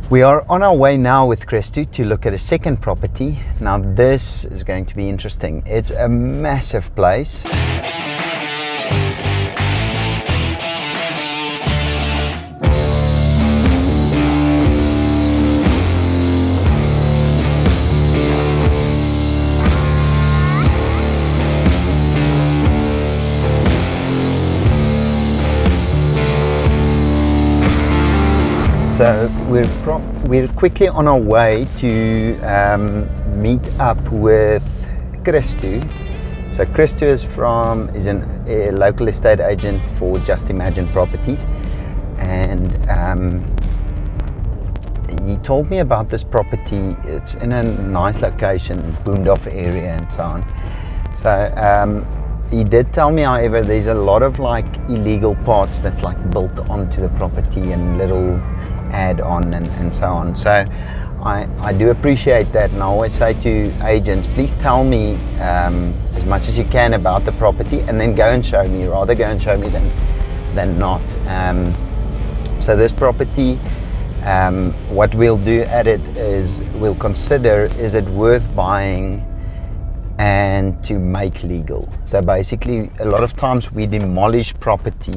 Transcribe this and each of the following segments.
We are on our way now with Christu to look at a second property. Now this is going to be interesting. It's a massive place. So we're quickly on our way to meet up with Christu. So Christu is a local estate agent for Just Imagine Properties, and he told me about this property. It's in a nice location, boomed off area and so on. So he did tell me, however, there's a lot of like illegal parts that's like built onto the property and little add-on and so on. So I do appreciate that, and I always say to agents, please tell me as much as you can about the property, and then go and show me. Rather go and show me than not. So this property, what we'll do at it is we'll consider, is it worth buying and to make legal. So basically, a lot of times we demolish parts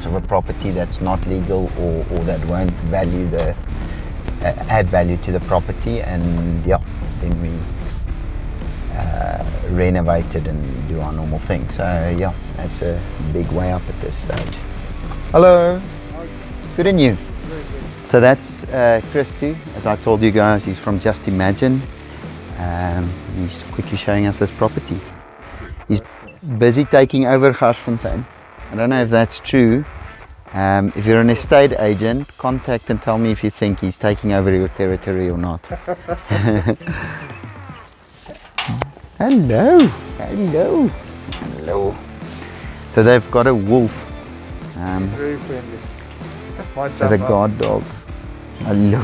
of a property that's not legal or that won't add value to the property, and yeah, then we renovate it and do our normal thing. So yeah, that's a big way up at this stage. Hello. Good and you? So that's Christu. As I told you guys, he's from Just Imagine. He's quickly showing us this property. He's busy taking over Garsfontein. I don't know if that's true. If you're an estate agent, contact and tell me if you think he's taking over your territory or not. Hello. So they've got a wolf. He's very friendly. As a guard dog. Hello.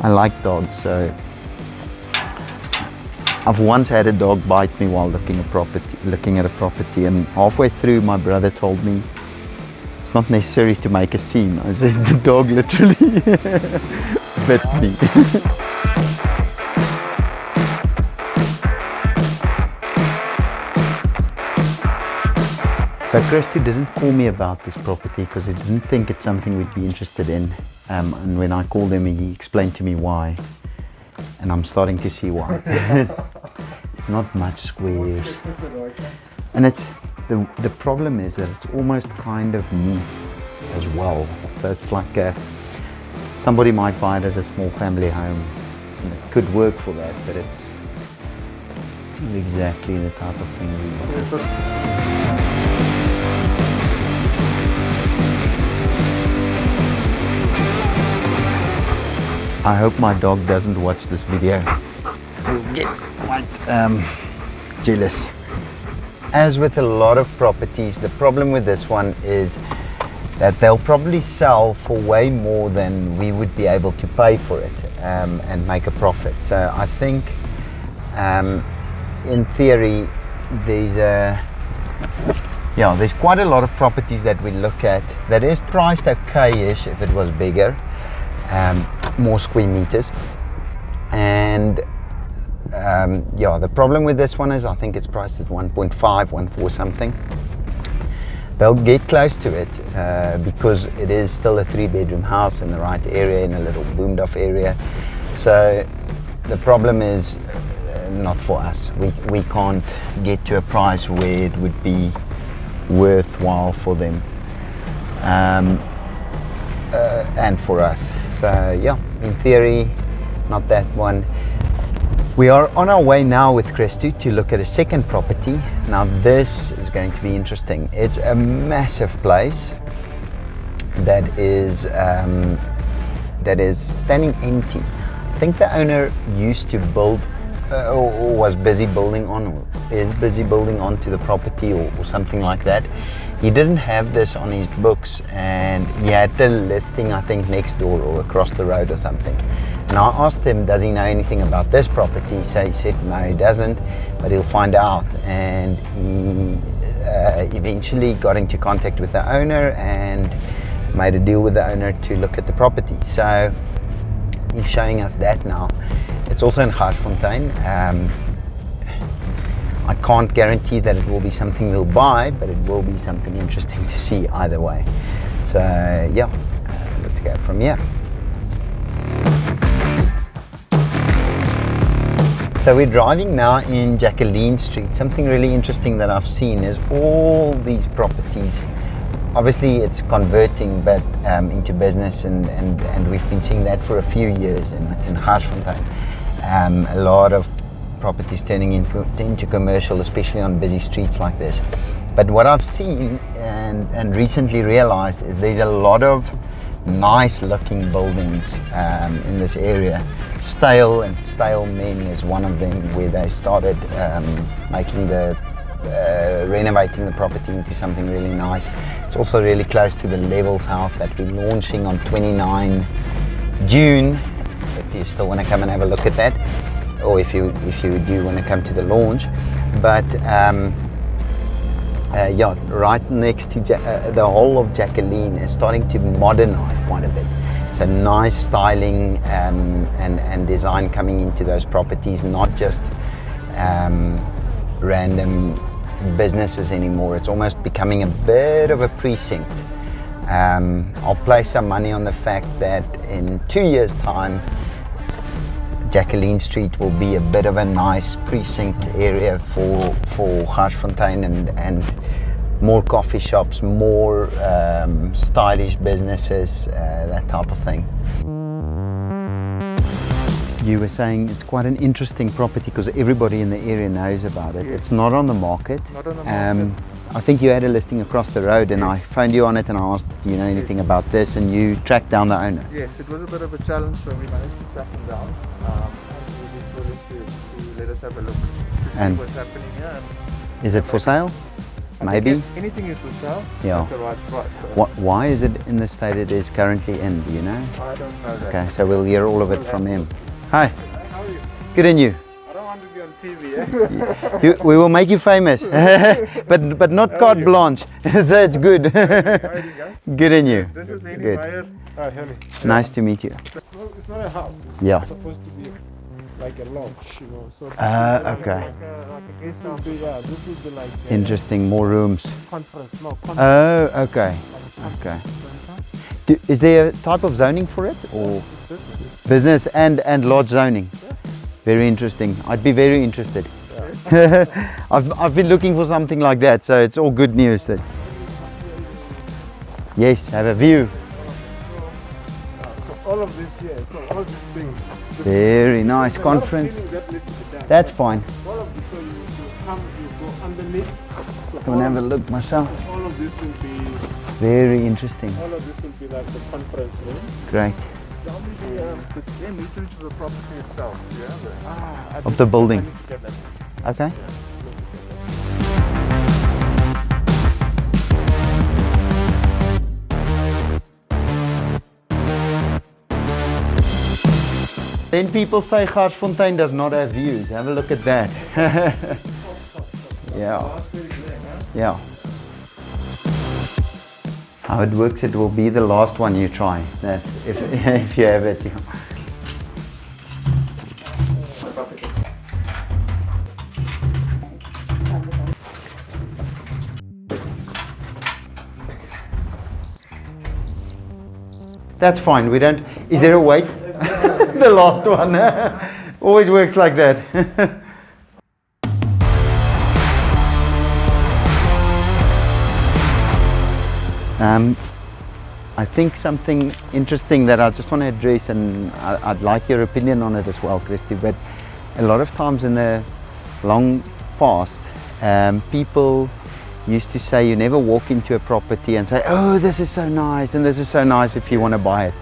I like dogs, so I've once had a dog bite me while looking at a property, and halfway through my brother told me it's not necessary to make a scene. I said the dog literally bit me. So Christu didn't call me about this property because he didn't think it's something we'd be interested in. And when I called him, he explained to me why. And I'm starting to see why. It's not much squares. And it's the problem is that it's almost kind of neat as well. So it's like somebody might buy it as a small family home. And it could work for that, but it's not exactly the type of thing we want. I hope my dog doesn't watch this video because he'll get quite jealous. As with a lot of properties, the problem with this one is that they'll probably sell for way more than we would be able to pay for it and make a profit. So I think in theory there's quite a lot of properties that we look at that is priced okay-ish if it was bigger. More square meters, and the problem with this one is I think it's priced at 1.5, 1.4 something. They'll get close to it because it is still a 3-bedroom house in the right area, in a little boomed off area. So the problem is not for us. We can't get to a price where it would be worthwhile for them and for us. So yeah, in theory, not that one. We are on our way now with Christu to look at a second property. Now this is going to be interesting. It's a massive place that is standing empty. I think the owner used to build or was busy building on, or is busy building onto the property or something like that. He didn't have this on his books, and he had the listing, I think, next door or across the road or something. And I asked him, does he know anything about this property? So he said, no, he doesn't, but he'll find out. And he eventually got into contact with the owner, and made a deal with the owner to look at the property. So he's showing us that now. It's also in Garsfontein. I can't guarantee that it will be something we'll buy, but it will be something interesting to see either way. So yeah, let's go from here. So we're driving now in Jacqueline Street. Something really interesting that I've seen is all these properties. Obviously it's converting but into business, and we've been seeing that for a few years in Garsfontein. A lot of properties turning into commercial, especially on busy streets like this. But what I've seen and recently realized is there's a lot of nice looking buildings in this area. Stale Men is one of them, where they started making renovating the property into something really nice. It's also really close to the Levels house that we're launching on 29 June. If you still want to come and have a look at that, or if you do want to come to the launch. But yeah, right next to the whole of Jacqueline is starting to modernize quite a bit. So nice styling and design coming into those properties, not just random businesses anymore. It's almost becoming a bit of a precinct. I'll place some money on the fact that in 2 years' time, Jacqueline Street will be a bit of a nice precinct area for Garsfontein, and more coffee shops, more stylish businesses, that type of thing. You were saying it's quite an interesting property because everybody in the area knows about it. Yes. It's not on the market. Not on the market. I think you had a listing across the road, and I phoned you on it and I asked, do you know anything about this? And you tracked down the owner. Yes, it was a bit of a challenge, so we managed to track him down. And he was willing to let us have a look to see what's happening here. Is it for sale? Maybe? Anything is for sale, Yeah. at the right price. So Why is it in the state it is currently in, do you know? I don't know that. Okay, so we'll hear all of it from him. Hi, How are you? good in you. I don't want to be on TV, eh? We will make you famous, but not carte blanche, so it's good. How are you guys? Good in you. This is Henny Good. Meyer. Hi, Henny. Nice to meet you. It's not a house. It's Yeah. supposed to be like a lodge, you know. So Okay. Like a guest house. Yeah, this would be like Interesting, more rooms. conference. No, conference. Oh, okay. Okay. Is there a type of zoning for it, or Business. business and lodge zoning? Very interesting. I'd be very interested. I've been looking for something like that, so it's all good news. That yes, have a view. So all of this here, so all these things. Very nice conference. That needs to be done. That's fine. All of this, so you come, you go underneath. So Come and have a look myself. all of this will be, Very interesting. all of this will be like the conference room. Great. Tell me the square meterage of the property itself. Yeah. Of the building. I need to get that. Okay. Then people say Garsfontein does not have views. Have a look at that. Yeah. Yeah. How it works, it will be the last one you try. That if you have it. Yeah. That's fine. We don't. Is there a wait? The last one. Always works like that. I think something interesting that I just want to address, and I'd like your opinion on it as well, Christy, but a lot of times in the long past, people used to say you never walk into a property and say, oh, this is so nice and this is so nice if you want to buy it.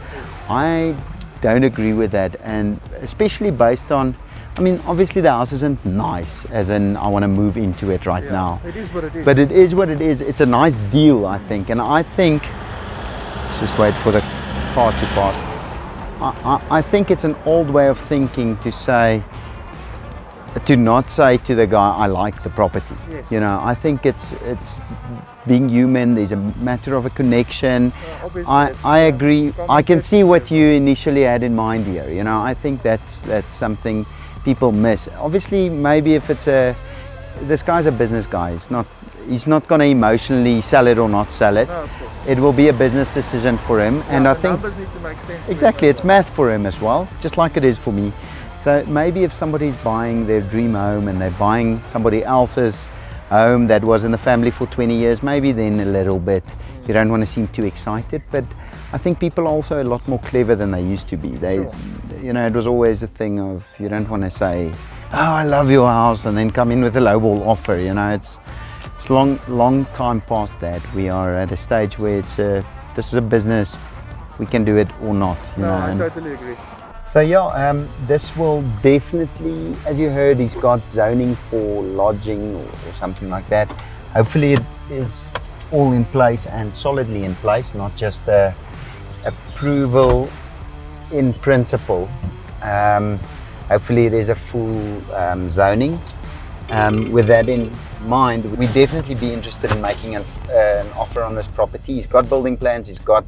I don't agree with that, and especially based on, I mean, obviously the house isn't nice, as in I want to move into it right now. It is what it is. But it is what it is. It's a nice deal, I think. And I think, let's just wait for the car to pass. I think it's an old way of thinking to say, to not say to the guy, I like the property. Yes. You know, I think it's being human. There's a matter of a connection. Obviously, I agree. I can see what communication. you initially had in mind here. You know, I think that's something people miss. Obviously, maybe if it's this guy's a business guy. He's not going to emotionally sell it or not sell it. No, of course. It will be a business decision for him, and Yeah, I the think numbers need to make sense to exactly him it's as well. math for him as well, just like it is for me. So maybe if somebody's buying their dream home and they're buying somebody else's home that was in the family for 20 years, maybe then a little bit you don't want to seem too excited. But I think people are also a lot more clever than they used to be. Sure. You know, it was always a thing of you don't want to say, oh, I love your house, and then come in with a lowball offer. You know, it's long time past that. We are at a stage where this is a business. We can do it or not. You No, know, I and- totally agree. so yeah, this will definitely, as you heard, he's got zoning for lodging or something like that. Hopefully it is all in place and solidly in place, not just the approval in principle. Hopefully it is a full zoning. With that in mind, we'd definitely be interested in making an offer on this property. He's got building plans, he's got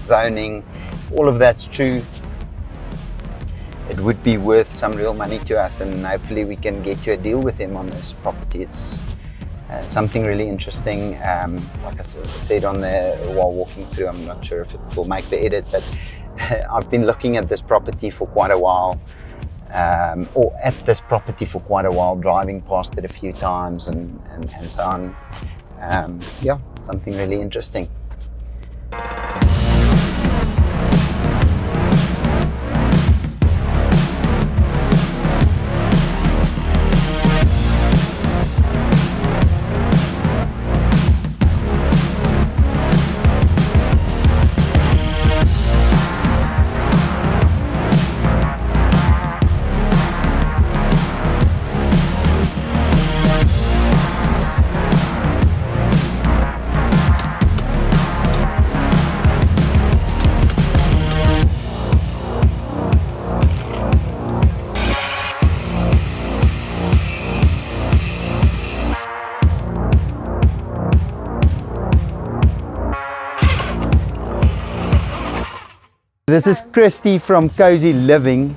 zoning, all of that's true. It would be worth some real money to us, and hopefully we can get you a deal with him on this property. It's something really interesting. Like I said on the while walking through, I'm not sure if it will make the edit, but I've been looking at this property for quite a while, or at this property for quite a while, driving past it a few times and so on. Yeah, something really interesting. This is Christy from Cozy Living.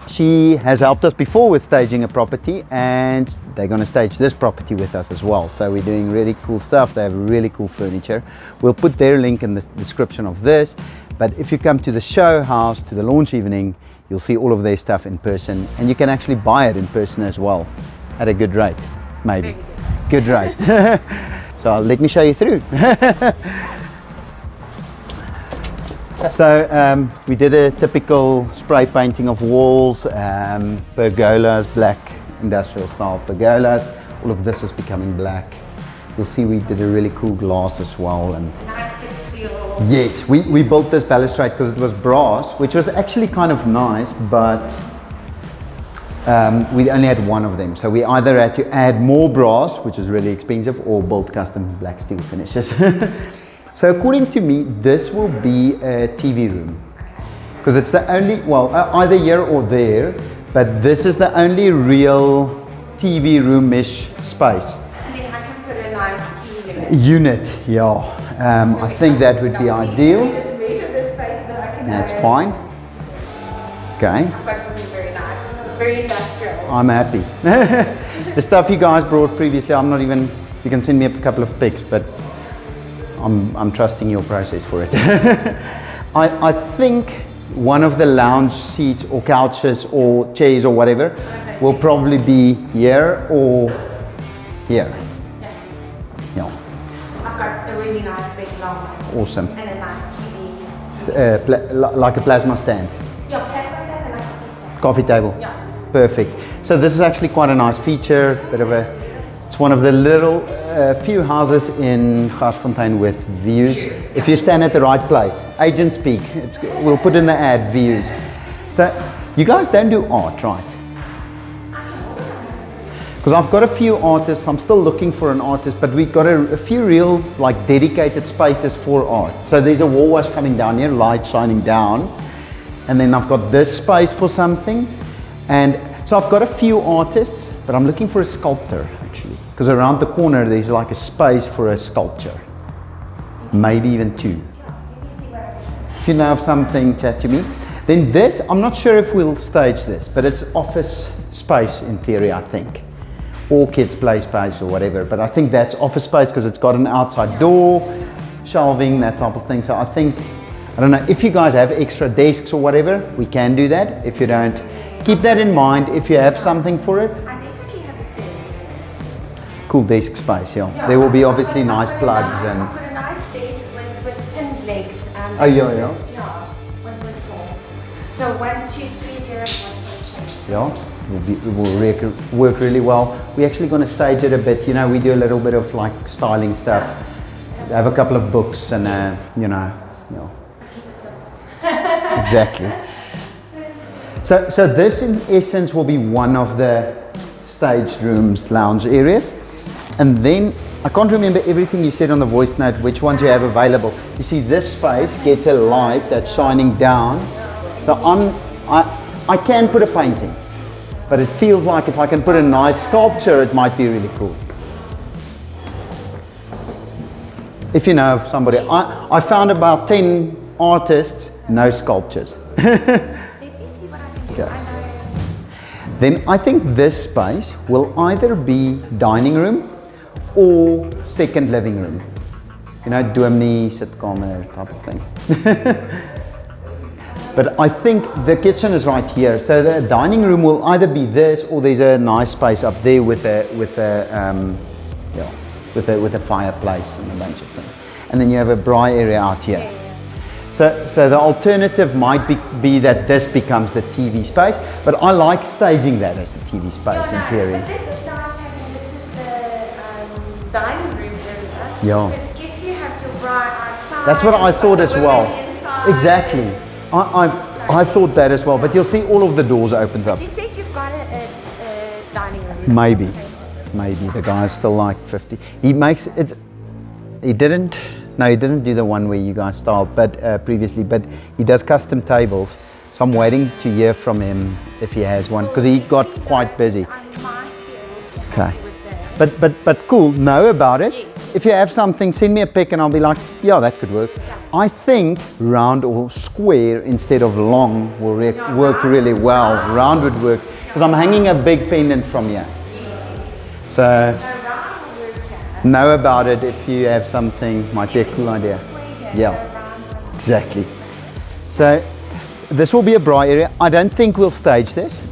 She has helped us before with staging a property, and they're going to stage this property with us as well. So we're doing really cool stuff. They have really cool furniture. We'll put their link in the description of this. But if you come to the show house, to the launch evening, you'll see all of their stuff in person, and you can actually buy it in person as well at a good rate, maybe. Good rate. So let me show you through. So we did a typical spray painting of walls, pergolas, black industrial style pergolas. All of this is becoming black. You'll see we did a really cool glass as well. And Nice thick steel. yes, we built this balustrade because it was brass, which was actually kind of nice, but we only had one of them. So we either had to add more brass, which is really expensive, or build custom black steel finishes. So according to me, this will be a TV room, because it's the only, well, either here or there, but this is the only real TV room-ish space. And then I can put a nice TV Unit, yeah. I think that would be ideal. Just measure this space that I can That's add. fine. Okay, I've got something very nice, very industrial. I'm happy. The stuff you guys brought previously, I'm not even, you can send me a couple of pics, but I'm trusting your process for it. I think one of the lounge seats or couches or chairs or whatever will probably be here or here. Yeah, I've got a really nice big long one. awesome. And a nice TV. Like a plasma stand, Yeah, plasma stand and a coffee stand. coffee table. Yeah. Perfect. So this is actually quite a nice feature, bit of a, it's one of the little few houses in Garsfontein with views. If you stand at the right place, agent speak, we'll put in the ad, views. So you guys don't do art, right? Because I've got a few artists, I'm still looking for an artist, but we've got a few real like dedicated spaces for art. So there's a wall wash coming down here, light shining down, and then I've got this space for something. And So I've got a few artists, but I'm looking for a sculptor actually, because around the corner there's like a space for a sculpture, maybe even two. If you know of something, chat to me. Then this, I'm not sure if we'll stage this, but it's office space in theory, I think, or kids play space or whatever. But I think that's office space because it's got an outside door, shelving, that type of thing. So I think, I don't know, if you guys have extra desks or whatever, we can do that. If you don't, keep that in mind if you have something for it. I definitely have a desk. Cool desk space, yeah. There will be obviously nice plugs and... I've got a nice desk with thin legs. Oh, yeah. Yeah, 1.4. So 1, 2, 3, 0, 1.2. Yeah, it will work really well. We're actually going to stage it a bit. You know, we do a little bit of like styling stuff. We have a couple of books and, you know. Keep it simple. Exactly. So this in essence will be one of the staged rooms, lounge areas. And then, I can't remember everything you said on the voice note, which ones you have available. You see this space gets a light that's shining down. So I can put a painting, but it feels like if I can put a nice sculpture, it might be really cool. If you know of somebody, I found about 10 artists, no sculptures. Okay. Then I think this space will either be dining room or second living room. You know, dominee, sitkamer type of thing. But I think the kitchen is right here. So the dining room will either be this, or there's a nice space up there with a fireplace and a bunch of things. And then you have a braai area out here. So the alternative might be that this becomes the TV space, but I like staging that as the TV space in theory. But this is nice having, this is the dining room area. Yeah. Because if you have your braai outside, That's what I thought as well. Inside, Exactly. I thought that as well, but you'll see all of the doors opens up. you said you've got a dining room. Maybe the guy's still like 50. He makes it. He didn't do the one where you guys styled, but previously. But he does custom tables, so I'm waiting to hear from him if he has one, because he got quite busy. Okay, but cool. Know about it. If you have something, send me a pic, and I'll be like, yeah, that could work. I think round or square instead of long will work really well. Round would work because I'm hanging a big pendant from here. So know about it if you have something, might be a cool idea. Yeah, exactly. So this will be a braai area. I don't think we'll stage this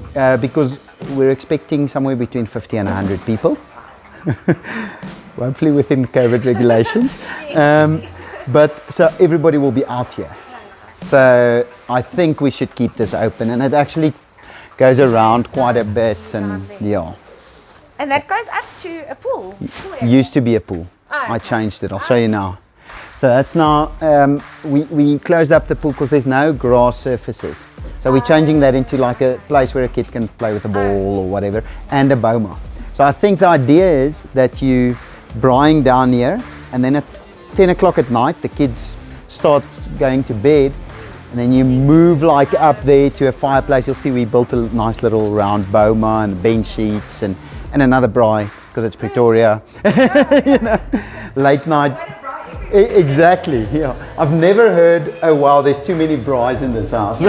because we're expecting somewhere between 50 and 100 people. Hopefully within COVID regulations. But so everybody will be out here. So I think we should keep this open, and it actually goes around quite a bit, and yeah. And that goes up to a pool. Used to be a pool. Oh, I changed it. I'll show you now. So that's now, we closed up the pool because there's no grass surfaces. So we're changing that into like a place where a kid can play with a ball or whatever, and a boma. So I think the idea is that you braaiing down here, and then at 10 o'clock at night, the kids start going to bed, and then you move like up there to a fireplace. You'll see we built a nice little round boma and bench sheets and another braai because it's Pretoria. You know, late night. Exactly, yeah. I've never heard, oh wow, there's too many braais in this house.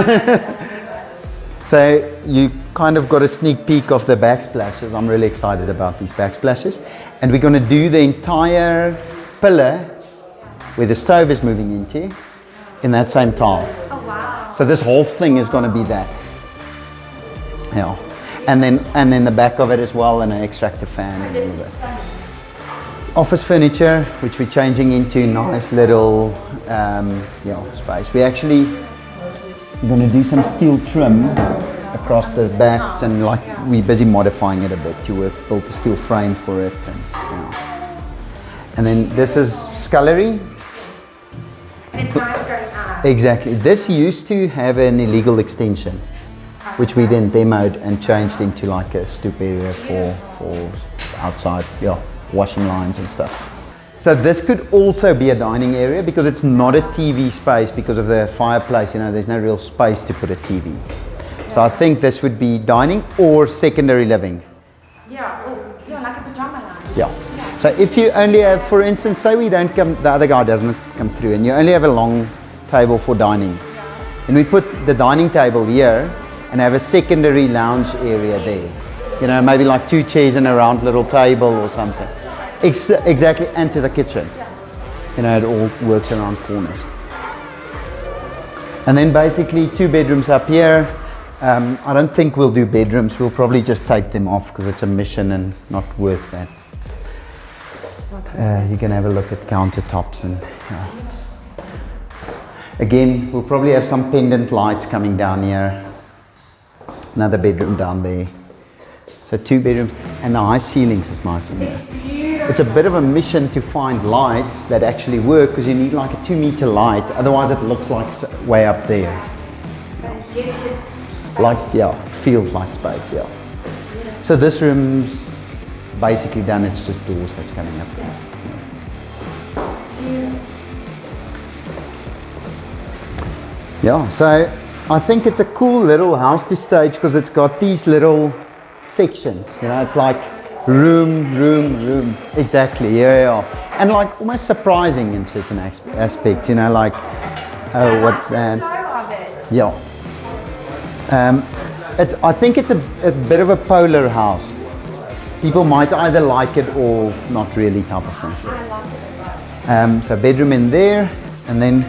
So you kind of got a sneak peek of the backsplashes. I'm really excited about these backsplashes. And we're going to do the entire pillar where the stove is moving into in that same tile. Oh wow. So this whole thing is going to be that. Yeah. And then the back of it as well, and an extractor fan and all of that. Office furniture, which we're changing into nice little space. We're actually going to do some steel trim across the backs, and like we're busy modifying it a bit to build the steel frame for it. And then this is scullery. And it's nice going out. Exactly. This used to have an illegal extension, which we then demoed and changed into like a stoop area for outside, washing lines and stuff. So this could also be a dining area because it's not a TV space because of the fireplace. You know, there's no real space to put a TV. So I think this would be dining or secondary living. Yeah, yeah, like a pajama lounge. Yeah. So if you only have, for instance, say we don't come, the other guy doesn't come through, and you only have a long table for dining, and we put the dining table here and have a secondary lounge area there. You know, maybe like 2 chairs and a round little table or something. Exactly, and to the kitchen. You know, it all works around corners. And then basically 2 bedrooms up here. I don't think we'll do bedrooms. We'll probably just take them off because it's a mission and not worth that. You can have a look at countertops and again, we'll probably have some pendant lights coming down here. Another bedroom down there. So 2 bedrooms, and the high ceilings is nice in here. It's a bit of a mission to find lights that actually work because you need like a 2-meter light, otherwise it looks like it's way up there. Like, yeah, feels like space, yeah. So this room's basically done, it's just doors that's coming up there. Yeah, so I think it's a cool little house to stage because it's got these little sections, you know, it's like room. Exactly, yeah. And like almost surprising in certain aspects, you know, like, oh, what's that? Yeah. I think it's a bit of a polar house. People might either like it or not really type of thing. So bedroom in there, and then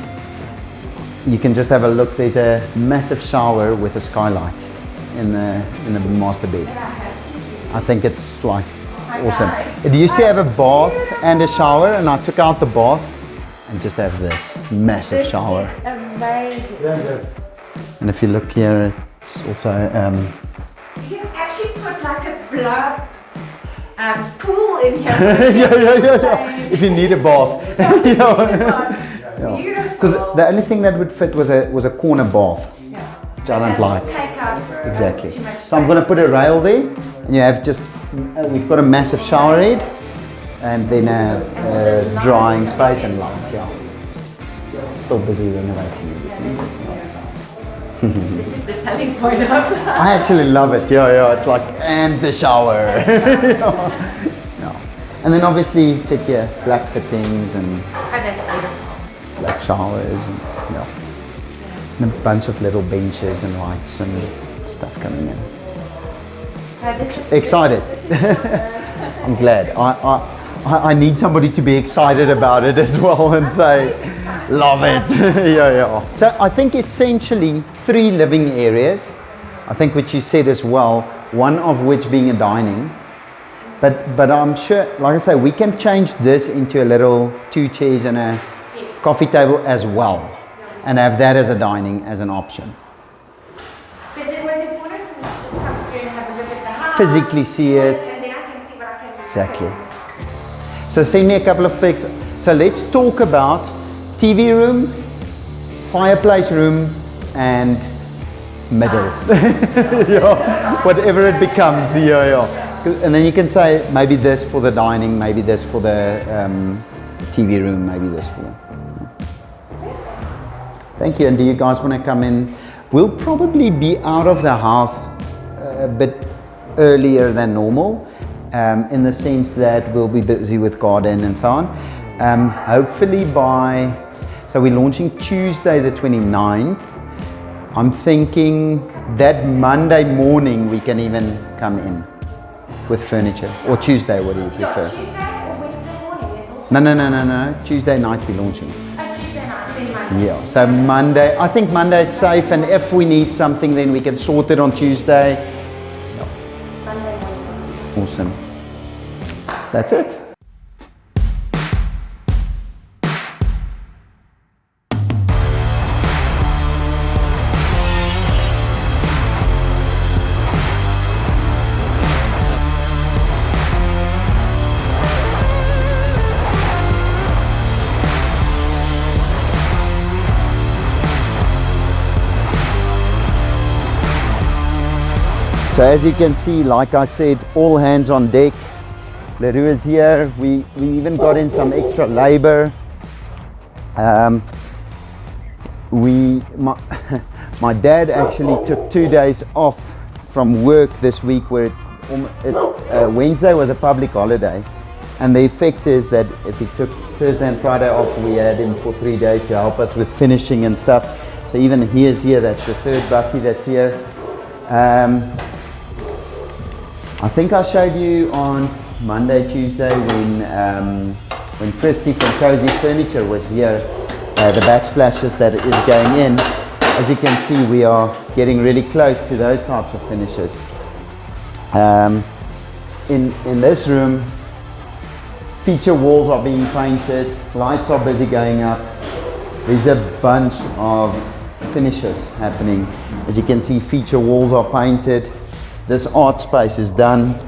you can just have a look. There's a massive shower with a skylight in the master bed. I think it's like awesome. It used to have a bath and a shower, and I took out the bath and just have this massive shower. Amazing. And if you look here, it's also You can actually put like a blow pool in here. yeah. If you need a bath. Because the only thing that would fit was a corner bath, which I don't like. Exactly. So I'm going to put a rail there, and you have just, we've got a massive shower head, and then a drying space and light. Yeah. Still busy renovating. This is the selling point of that. I actually love it. Yeah. It's like, and the shower. Yeah. And then obviously check your black fittings and that's beautiful. black showers and and a bunch of little benches and lights and stuff coming in. Excited. I'm glad. I need somebody to be excited about it as well and say, love it. Yeah. So I think essentially 3 living areas. I think which you said as well, one of which being a dining. But I'm sure, like I say, we can change this into a little 2 chairs and a coffee table as well, and have that as a dining as an option. Because it was important for me to just come through and have a look at the house. Physically see it. And then I can see what I can do. Exactly. So send me a couple of pics. So let's talk about TV room, fireplace room, and middle. Whatever it becomes. And then you can say maybe this for the dining, maybe this for the TV room, maybe this for. Thank you. And do you guys want to come in? We'll probably be out of the house a bit earlier than normal, in the sense that we'll be busy with garden and so on. Hopefully so we're launching Tuesday the 29th. I'm thinking that Monday morning we can even come in with furniture. Or Tuesday, what do you prefer? Tuesday or Wednesday morning is also. No. Tuesday night we're launching. Tuesday night, then Monday. Yeah, so Monday, I think Monday is safe, and if we need something then we can sort it on Tuesday. Monday morning. Awesome. That's it. So as you can see, like I said, all hands on deck. Leroux is here. We even got in some extra labor. my, my dad actually took 2 days off from work this week, where Wednesday was a public holiday, and the effect is that if he took Thursday and Friday off, we had him for 3 days to help us with finishing and stuff. So even he is here. That's the third bucky that's here. I think I showed you on Monday, Tuesday when Christy from Cozy Furniture was here, the backsplashes that is going in. As you can see, we are getting really close to those types of finishes. In this room, feature walls are being painted, lights are busy going up. There's a bunch of finishes happening. As you can see, feature walls are painted. This art space is done.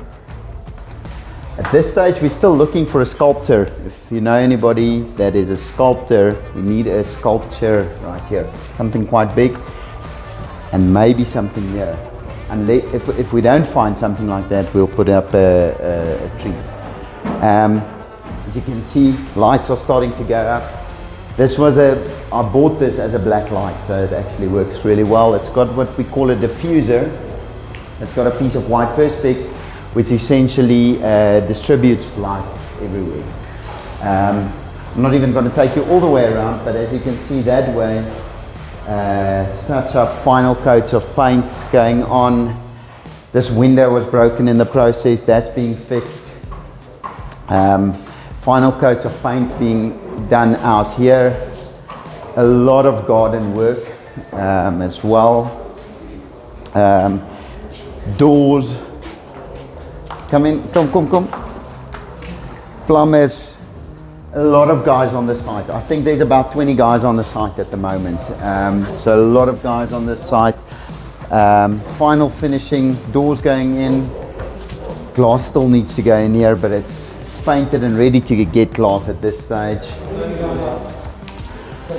At this stage, we're still looking for a sculptor. If you know anybody that is a sculptor, we need a sculpture right here. Something quite big, and maybe something here. And if we don't find something like that, we'll put up a tree. As you can see, lights are starting to go up. I bought this as a black light, so it actually works really well. It's got what we call a diffuser. It's got a piece of white perspex, which essentially distributes light everywhere. I'm not even going to take you all the way around, but as you can see that way, touch up, final coats of paint going on. This window was broken in the process, that's being fixed. Final coats of paint being done out here. A lot of garden work as well. Doors. Come in, come. Plumbers. A lot of guys on the site. I think there's about 20 guys on the site at the moment. So a lot of guys on this site. Final finishing, doors going in. Glass still needs to go in here, but it's painted and ready to get glass at this stage.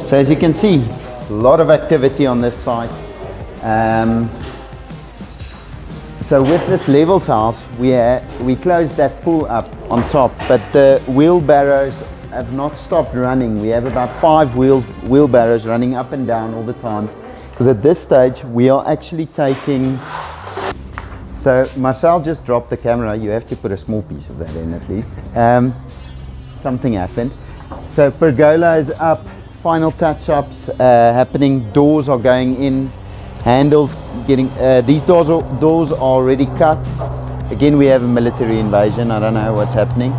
So as you can see, a lot of activity on this site. So with this levels house, we closed that pool up on top, but the wheelbarrows have not stopped running. We have about 5 wheelbarrows running up and down all the time, because at this stage we are actually taking. So Marcel just dropped the camera. You have to put a small piece of that in at least. Something happened. So pergola is up, final touch-ups happening, doors are going in, handles getting, these doors are already cut. Again, we have a military invasion. I don't know what's happening.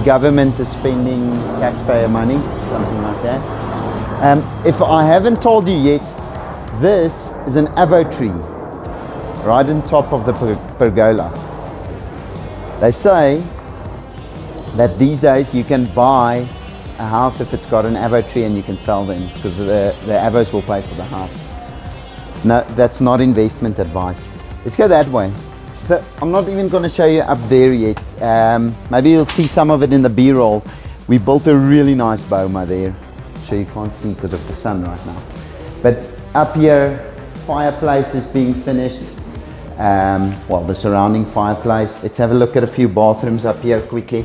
Government is spending taxpayer money, something like that. If I haven't told you yet, this is an avo tree right on top of the pergola. They say that these days you can buy a house if it's got an avo tree and you can sell them, because the avos will pay for the house. No, that's not investment advice. Let's go that way. So I'm not even going to show you up there yet. Maybe you'll see some of it in the B-roll. We built a really nice boma there. Sure you can't see because of the sun right now. But up here, fireplace is being finished. Well, the surrounding fireplace. Let's have a look at a few bathrooms up here quickly.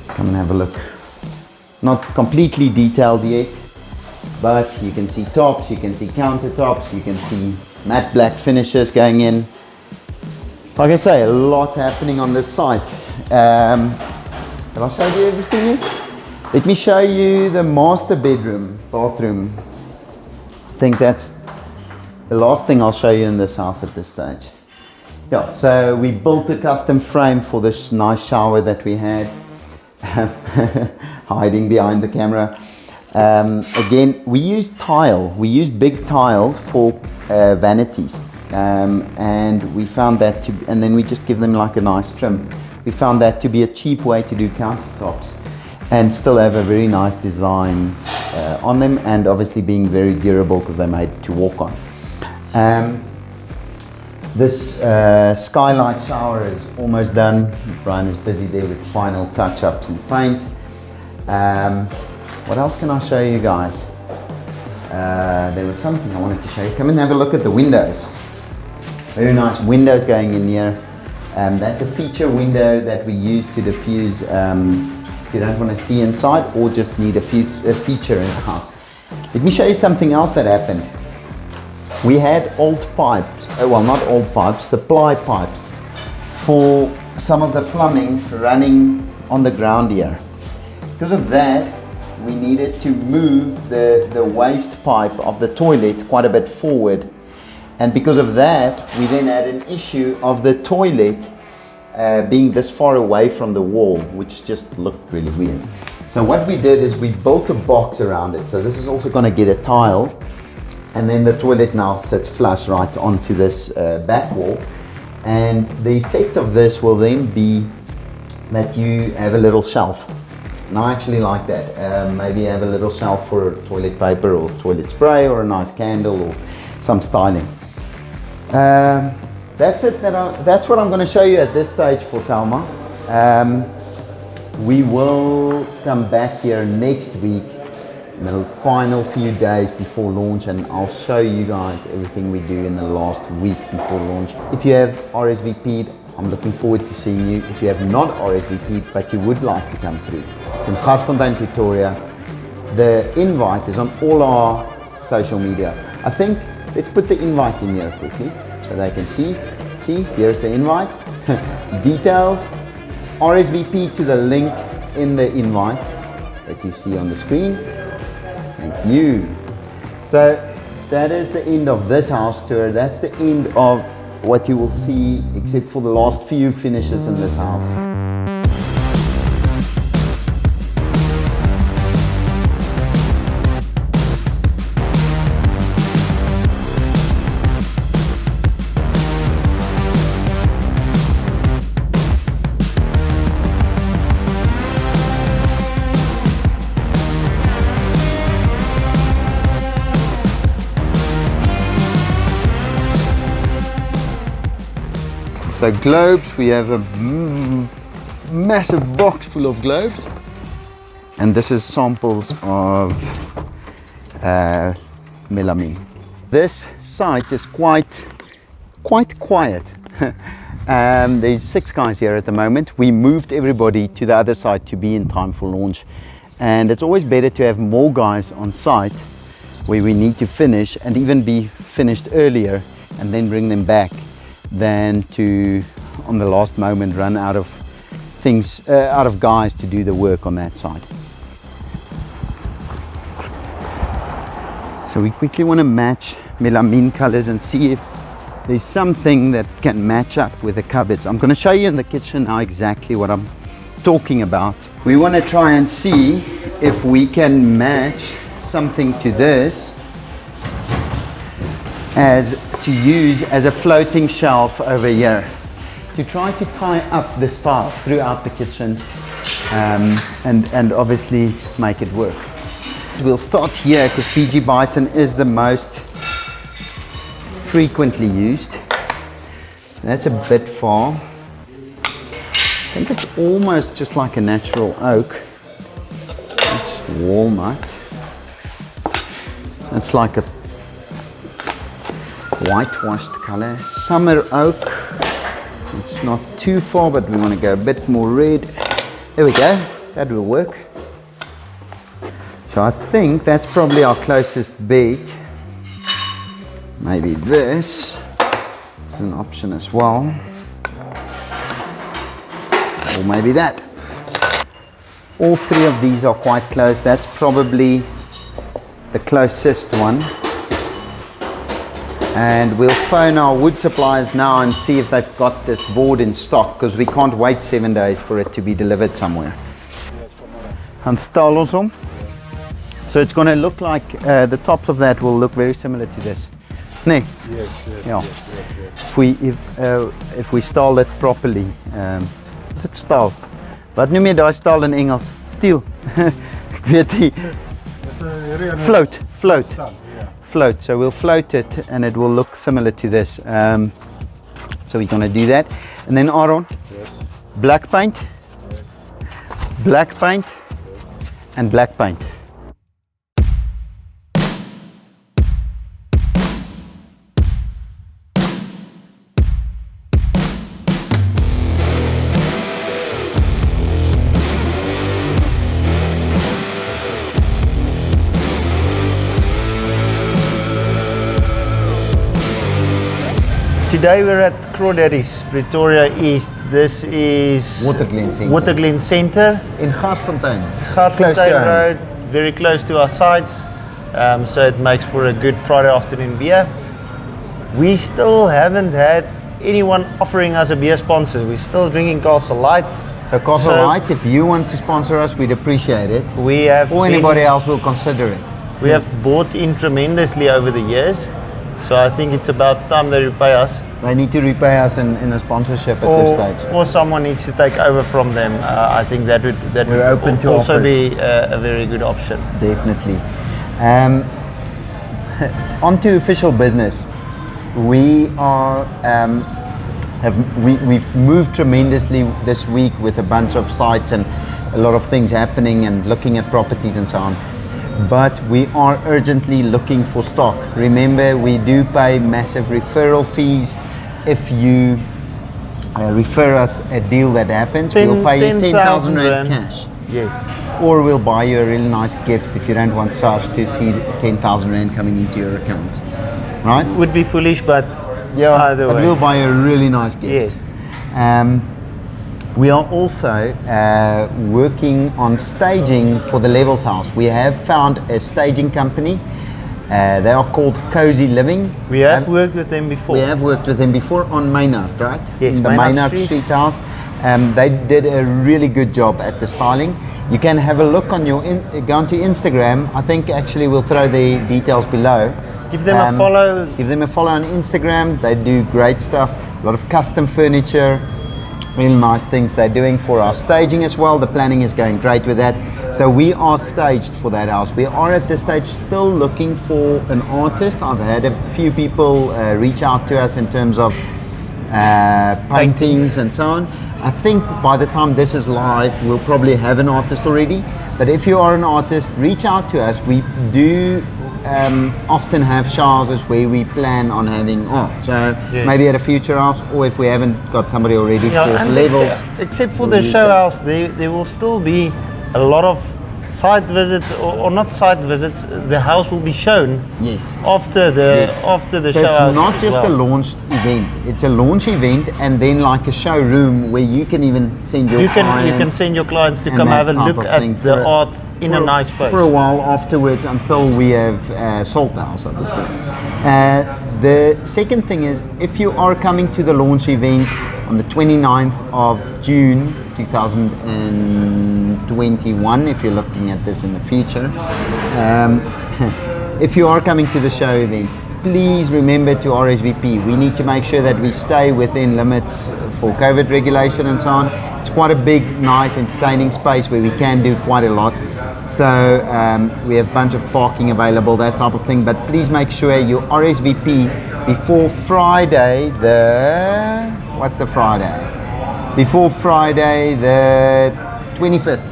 Come and have a look. Not completely detailed yet, but you can see tops, you can see countertops, you can see matte black finishes going in. Like I say, a lot happening on this site. Have I showed you everything yet? Let me show you the master bedroom, bathroom. I think that's the last thing I'll show you in this house at this stage. Yeah, so we built a custom frame for this nice shower that we had. Hiding behind the camera. Again, we use tile. We use big tiles for vanities, and we found that and then we just give them like a nice trim. We found that to be a cheap way to do countertops and still have a very nice design on them, and obviously being very durable because they're made to walk on. This skylight shower is almost done. Brian is busy there with final touch-ups and paint. What else can I show you guys? There was something I wanted to show you. Come and have a look at the windows. Very nice windows going in here. That's a feature window that we use to diffuse if you don't want to see inside or just need a feature in the house. Let me show you something else that happened. We had old pipes, well not old pipes, supply pipes for some of the plumbing running on the ground here. Because of that, we needed to move the waste pipe of the toilet quite a bit forward. And because of that, we then had an issue of the toilet being this far away from the wall, which just looked really weird. So what we did is we built a box around it. So this is also going to get a tile, and then the toilet now sits flush right onto this back wall. And the effect of this will then be that you have a little shelf. And I actually like that. Maybe have a little shelf for toilet paper or toilet spray or a nice candle or some styling. That's it. That's what I'm going to show you at this stage for Talma. We will come back here next week in the final few days before launch, and I'll show you guys everything we do in the last week before launch. If you have RSVP'd, I'm looking forward to seeing you. If you have not RSVP'd but you would like to come through, it's in Garsfontein, Pretoria. The invite is on all our social media. I think let's put the invite in here quickly so they can see. See, here's the invite. Details, RSVP to the link in the invite that you see on the screen. Thank you. So that is the end of this house tour. That's the end of what you will see, except for the last few finishes in this house. So globes, we have a massive box full of globes, and this is samples of melamine. This site is quite quiet. There's 6 guys here at the moment. We moved everybody to the other side to be in time for launch, and it's always better to have more guys on site where we need to finish and even be finished earlier and then bring them back, than to on the last moment run out of things, out of guys to do the work on that side. So we quickly want to match melamine colors and see if there's something that can match up with the cupboards. I'm going to show you in the kitchen now exactly what I'm talking about. We want to try and see if we can match something to this as to use as a floating shelf over here, to try to tie up the stuff throughout the kitchen, and obviously make it work. We'll start here because PG Bison is the most frequently used. That's a bit far. I think it's almost just like a natural oak. That's walnut. That's like a whitewashed color. Summer oak. It's not too far, but we want to go a bit more red. There we go. That will work. So I think that's probably our closest bet. Maybe this is an option as well. Or maybe that. All 3 of these are quite close. That's probably the closest one. And we'll phone our wood suppliers now and see if they've got this board in stock, because we can't wait 7 days for it to be delivered somewhere. Install ons hom. So it's going to look like the tops of that will look very similar to this. Nee. If we style it properly. Is it staal? Wat noem jy daai staal in Engels? Steel. Ek weet nie. Float. Float. So we'll float it and it will look similar to this. So we're going to do that. And then Aaron, yes. Black paint, yes. Black paint, yes. And black paint. Today we're at Crawdaddy's, Pretoria East. This is Waterglen Centre. In Garsfontein. Garsfontein Road, very close to our sites. So it makes for a good Friday afternoon beer. We still haven't had anyone offering us a beer sponsor. We're still drinking Castle Light. So Castle Light, if you want to sponsor us, we'd appreciate it. We have or anybody else will consider it. We have bought in tremendously over the years. So I think it's about time they repay us. They need to repay us in a sponsorship at this stage. Or someone needs to take over from them. I think that would open to also offers. Be a very good option. Definitely. On to official business. We are we've moved tremendously this week with a bunch of sites and a lot of things happening and looking at properties and so on. But we are urgently looking for stock. Remember, we do pay massive referral fees. If you refer us a deal that happens, we'll pay you 10,000 Rand cash. Yes. Or we'll buy you a really nice gift if you don't want SARS to see 10,000 Rand coming into your account. Right? Would be foolish, but yeah, either way. But we'll buy you a really nice gift. Yes. We are also working on staging for the Levels House. We have found a staging company. They are called Cozy Living. We have worked with them before. We have worked with them before on Maynard, right? Yes, in the Maynard Street House. They did a really good job at the styling. You can have a look on your go onto Instagram. I think actually we'll throw the details below. Give them a follow. Give them a follow on Instagram. They do great stuff. A lot of custom furniture. Really nice things they're doing for our staging as well. The planning is going great with that. So we are staged for that house. We are at this stage still looking for an artist. I've had a few people reach out to us in terms of paintings and so on. I think by the time this is live, we'll probably have an artist already. But if you are an artist, reach out to us. We do often have showers where we plan on having art. So maybe at a future house, or if we haven't got somebody already for Levels. Except for the show house, there will still be a lot of site visits, or not site visits. The house will be shown. Yes. After the so show house. So it's not just a launch event. It's a launch event and then like a showroom where you can even send your clients. You can send your clients to come have a look at the art in a nice place. For a while afterwards until we have sold the house, obviously. The second thing is, if you are coming to the launch event on the 29th of June 2021, if you're looking at this in the future, if you are coming to the show event, please remember to RSVP. We need to make sure that we stay within limits for COVID regulation and so on. It's quite a big, nice, entertaining space where we can do quite a lot. So we have a bunch of parking available, that type of thing. But please make sure you RSVP before Friday the... What's the Friday? Before Friday the 25th.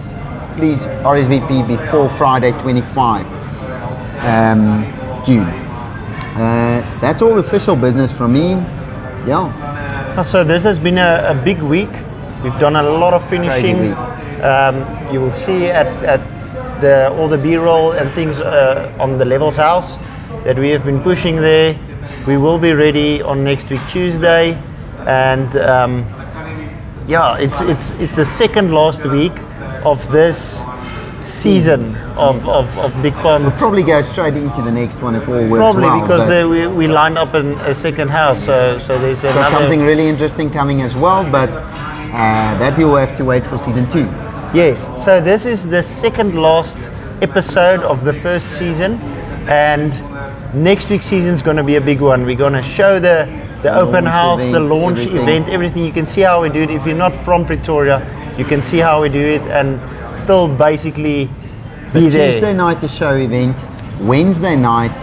Please RSVP before Friday 25 June. That's all official business from me. Yeah. So this has been a big week. We've done a lot of finishing. You will see at all the B-roll and things on the Levels house that we have been pushing there. We will be ready on next week Tuesday, and it's the second last week of this season of Bigpond. We'll probably go straight into the next one if all works probably well. Because we lined up a second house, so there's got something really interesting coming as well, but that you'll have to wait for season 2. Yes, so this is the second last episode of the first season, and next week's season is going to be a big one. We're going to show the open house, the launch event, everything. You can see how we do it. If you're not from Pretoria, you can see how we do it and still basically be there. Tuesday night the show event, Wednesday night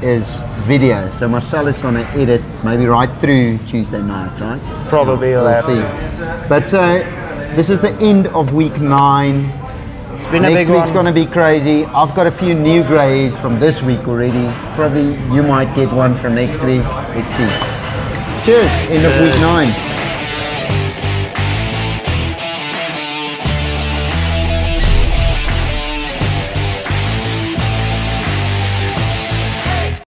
is video. So Marcel is going to edit maybe right through Tuesday night, right? Probably. We'll see. But so this is the end of week 9. It's been Next week's going to be crazy. I've got a few new greys from this week already. Probably you might get one from next week. Let's see. Cheers. End of week 9.